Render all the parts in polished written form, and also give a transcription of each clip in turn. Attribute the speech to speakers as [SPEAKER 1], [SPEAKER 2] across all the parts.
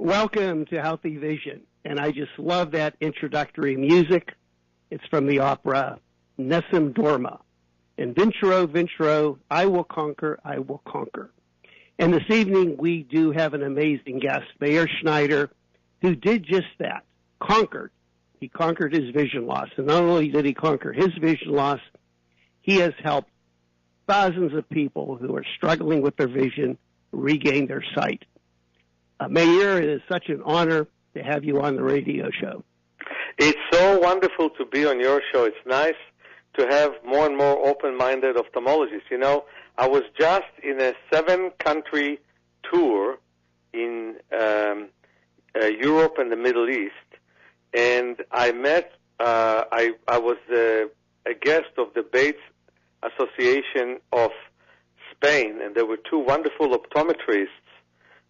[SPEAKER 1] Welcome to Healthy Vision. And I just love that introductory music. It's from the opera Nessun Dorma. And Vincero, Vincero, I will conquer, I will conquer. And this evening we do have an amazing guest, Meir Schneider, who did just that, conquered. He conquered his vision loss. And not only did he conquer his vision loss, he has helped thousands of people who are struggling with their vision regain their sight. Meir, it is such an honor to have you on the radio show.
[SPEAKER 2] It's so wonderful to be on your show. It's nice to have more and more open-minded ophthalmologists. You know, I was just in a 7-country tour in Europe and the Middle East, and I met, I was a guest of the Bates Association of Spain, and there were 2 wonderful optometrists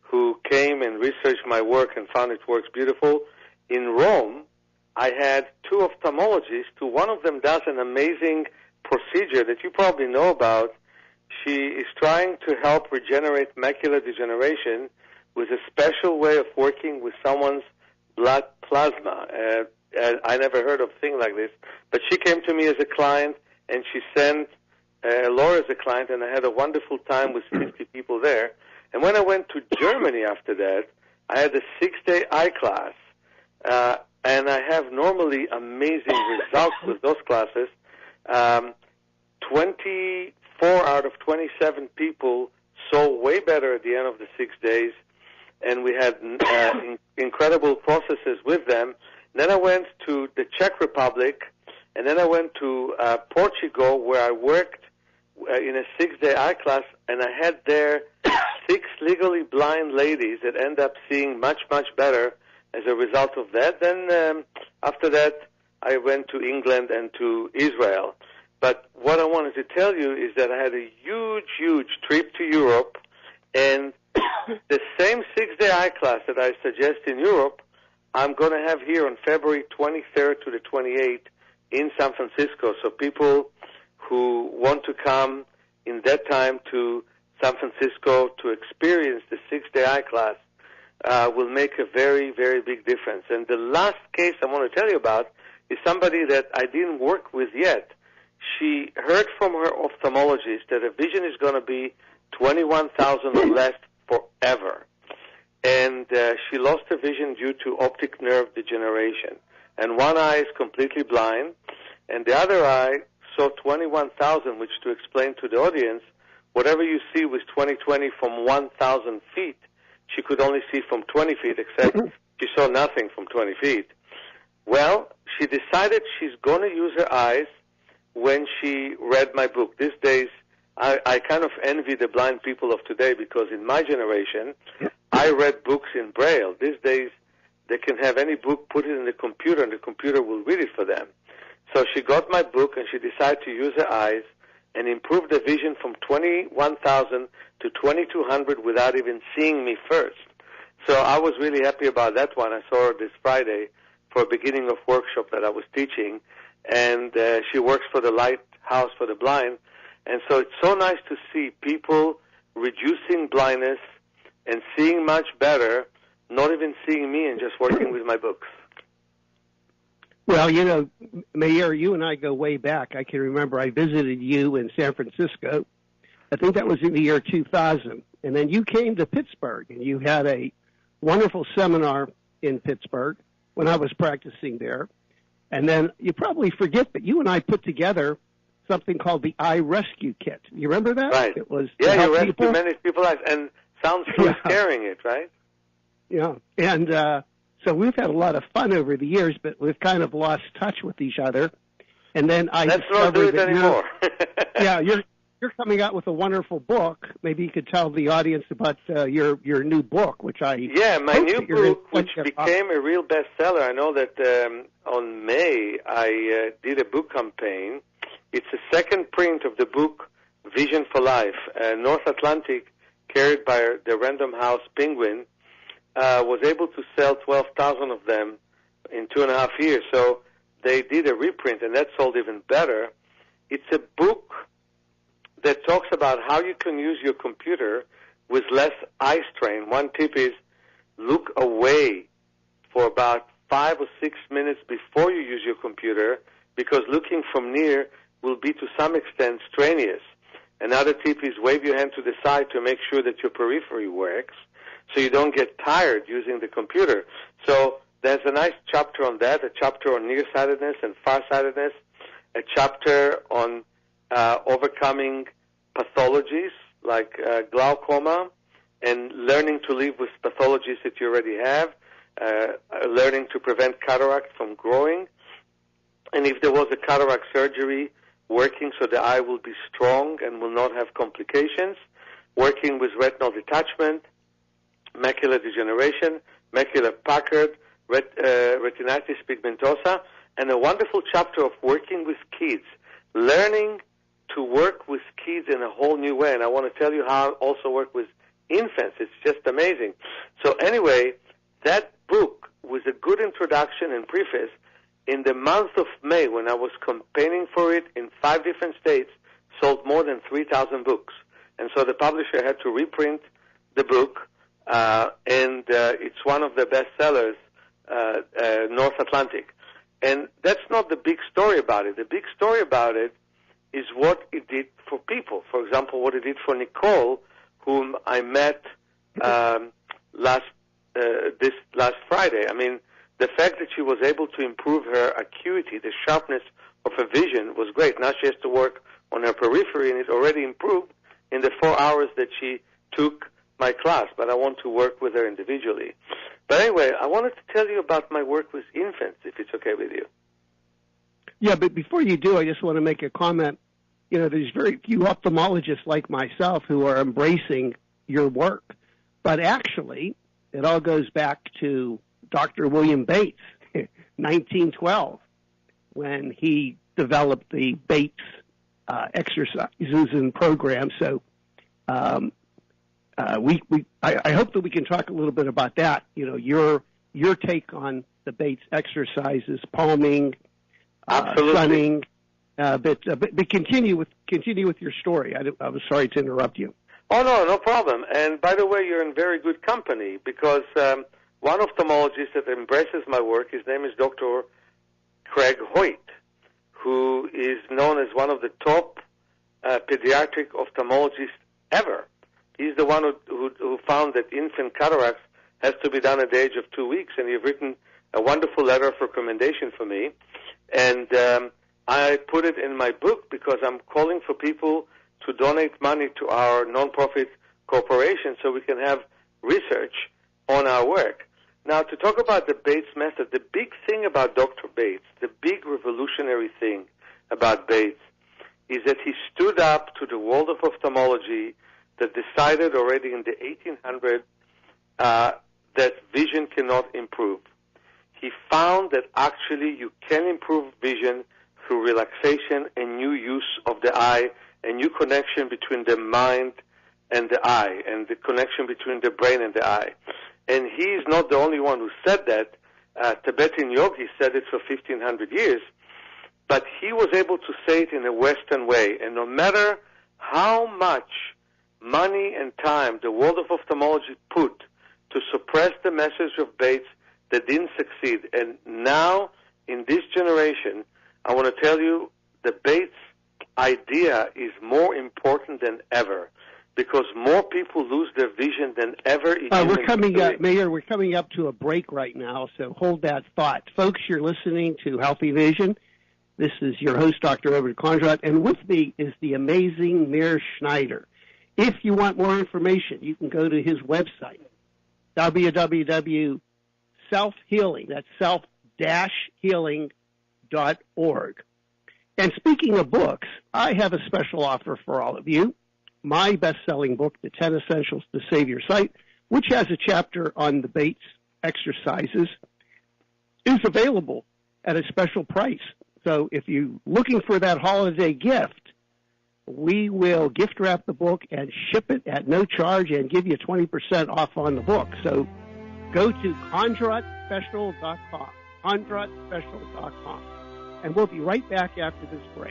[SPEAKER 2] who came and researched my work and found it works beautiful. In Rome, I had 2 ophthalmologists who, one of them does an amazing procedure that you probably know about. She is trying to help regenerate macular degeneration with a special way of working with someone's blood plasma. I never heard of a thing like this, but she came to me as a client, and she sent Laura as a client, and I had a wonderful time with 50 people there. And when I went to Germany after that, I had a 6-day eye class, and I have normally amazing results with those classes. 24 out of 27 people saw way better at the end of the 6 days, and we had incredible processes with them. Then I went to the Czech Republic, and then I went to Portugal, where I worked in a 6-day eye class, and I had there 6 legally blind ladies that end up seeing much, much better as a result of that. Then after that, I went to England and to Israel. But what I wanted to tell you is that I had a huge, huge trip to Europe, and the same 6-day eye class that I suggest in Europe, I'm going to have here on February 23rd to the 28th in San Francisco. So people who want to come in that time to San Francisco to experience the 6-day eye class will make a very, very big difference. And the last case I want to tell you about is somebody that I didn't work with yet. She heard from her ophthalmologist that her vision is going to be 21,000 or less forever. And she lost her vision due to optic nerve degeneration. And one eye is completely blind, and the other eye saw 21,000, which, to explain to the audience, whatever you see with 20/20 from 1,000 feet, she could only see from 20 feet, except she saw nothing from 20 feet. Well, she decided she's going to use her eyes when she read my book. These days, I kind of envy the blind people of today, because in my generation, I read books in Braille. These days, they can have any book, put it in the computer, and the computer will read it for them. So she got my book, and she decided to use her eyes and improve the vision from 21,000 to 2,200 without even seeing me first. So I was really happy about that one. I saw her this Friday for a beginning of workshop that I was teaching, and she works for the Lighthouse for the Blind. And so it's so nice to see people reducing blindness and seeing much better, not even seeing me and just working with my books.
[SPEAKER 1] Well, you know, Meir, you and I go way back. I can remember I visited you in San Francisco. I think that was in the year 2000. And then you came to Pittsburgh, and you had a wonderful seminar in Pittsburgh when I was practicing there. And then you probably forget, but you and I put together something called the Eye Rescue Kit. You remember that?
[SPEAKER 2] Right.
[SPEAKER 1] It was
[SPEAKER 2] you rescue many people's eyes, and sounds so scaring it, right?
[SPEAKER 1] Yeah. And so we've had a lot of fun over the years, but we've kind of lost touch with each other. And then
[SPEAKER 2] Let's not do it anymore.
[SPEAKER 1] You're coming out with a wonderful book. Maybe you could tell the audience about your new book, which I
[SPEAKER 2] my new book, which became a real bestseller. I know that on May I did a book campaign. It's a second print of the book Vision for Life. North Atlantic, carried by the Random House Penguin, was able to sell 12,000 of them in 2.5 years. So they did a reprint, and that sold even better. It's a book that talks about how you can use your computer with less eye strain. One tip is look away for about 5 or 6 minutes before you use your computer, because looking from near will be to some extent strenuous. Another tip is wave your hand to the side to make sure that your periphery works so you don't get tired using the computer. So there's a nice chapter on that, a chapter on nearsightedness and farsightedness, a chapter on overcoming pathologies like glaucoma and learning to live with pathologies that you already have, learning to prevent cataract from growing, and if there was a cataract surgery, working so the eye will be strong and will not have complications, working with retinal detachment, macular degeneration, macular Packard, retinitis pigmentosa, and a wonderful chapter of working with kids, learning to work with kids in a whole new way. And I want to tell you how I also work with infants. It's just amazing. So anyway, that book was a good introduction and preface. In the month of May, when I was campaigning for it in 5 different states, sold more than 3,000 books. And so the publisher had to reprint the book, and it's one of the best sellers, North Atlantic. And that's not the big story about it. The big story about it is what it did for people. For example, what it did for Nicole, whom I met last Friday. I mean, the fact that she was able to improve her acuity, the sharpness of her vision, was great. Now she has to work on her periphery, and it already improved in the 4 hours that she took my class, but I want to work with her individually. But anyway, I wanted to tell you about my work with infants, if it's okay with you.
[SPEAKER 1] Yeah, but before you do, I just want to make a comment. You know, there's very few ophthalmologists like myself who are embracing your work. But actually, it all goes back to Dr. William Bates, 1912, when he developed the Bates exercises and programs. So I hope that we can talk a little bit about that. You know, your take on the Bates exercises, palming, sunning. But continue with your story. I was sorry to interrupt you.
[SPEAKER 2] Oh, no problem. And by the way, you're in very good company, because one ophthalmologist that embraces my work, his name is Dr. Craig Hoyt, who is known as one of the top pediatric ophthalmologists ever. He's the one who found that infant cataracts has to be done at the age of 2 weeks, and he's written a wonderful letter of recommendation for me. And I put it in my book because I'm calling for people to donate money to our nonprofit corporation so we can have research on our work. Now, to talk about the Bates method, the big thing about Dr. Bates, the big revolutionary thing about Bates, is that he stood up to the world of ophthalmology that decided already in the 1800s that vision cannot improve. He found that actually you can improve vision through relaxation and new use of the eye, a new connection between the mind and the eye, and the connection between the brain and the eye. And he is not the only one who said that. Tibetan yogis said it for 1,500 years, but he was able to say it in a Western way. And no matter how much money and time the world of ophthalmology put to suppress the message of Bates, they didn't succeed. And now, in this generation, I want to tell you, the Bates idea is more important than ever, because more people lose their vision than ever.
[SPEAKER 1] We're coming up, Meir, we're coming up to a break right now, so hold that thought. Folks, you're listening to Healthy Vision. This is your host, Dr. Robert Kondrot, and with me is the amazing Meir Schneider. If you want more information, you can go to his website, www.selfhealing, that's self-healing.org. And speaking of books, I have a special offer for all of you. My best-selling book, The 10 Essentials to Save Your Sight, which has a chapter on the Bates exercises, is available at a special price. So if you're looking for that holiday gift, we will gift wrap the book and ship it at no charge and give you 20% off on the book. So go to kondrotspecial.com, kondrotspecial.com. And we'll be right back after this break.